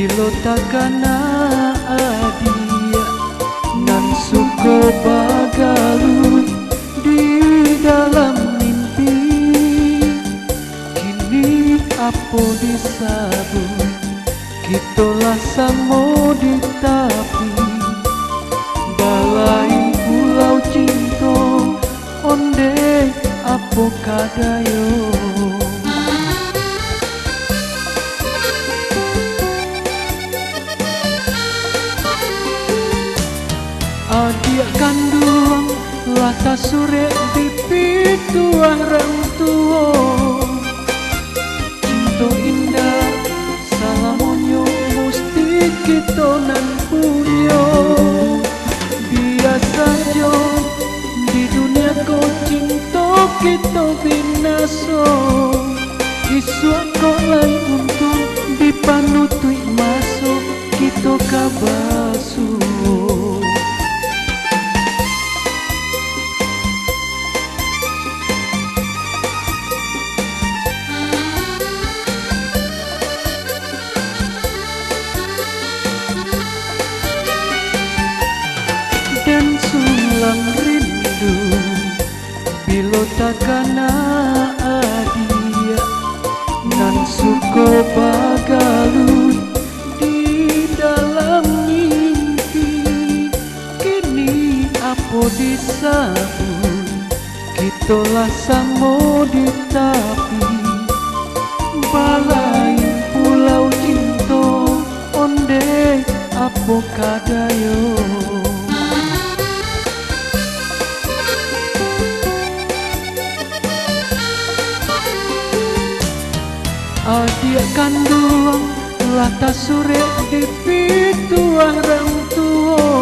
Bilo takana adia nan suko bagalut di dalam mimpi. Kini apo disabut kitolah samo di tapi balai pulau cinta onde apo kadayo. Adik kandung lata sore di pitu orang tua. Cinta indah salamonyo musti kita nan punya. Biasa jo di dunia kau cinta kita binaso. Isu kau lain untung dipanutui masuk kita kabasu. Dan sulang rindu bilo takana adia nan suko bagalut di dalam mimpi. Kini apo disabut kitolah samo di tapi balai pulau cinta onde apo kadayo. Adik kandung lata sore di pitu orang tua.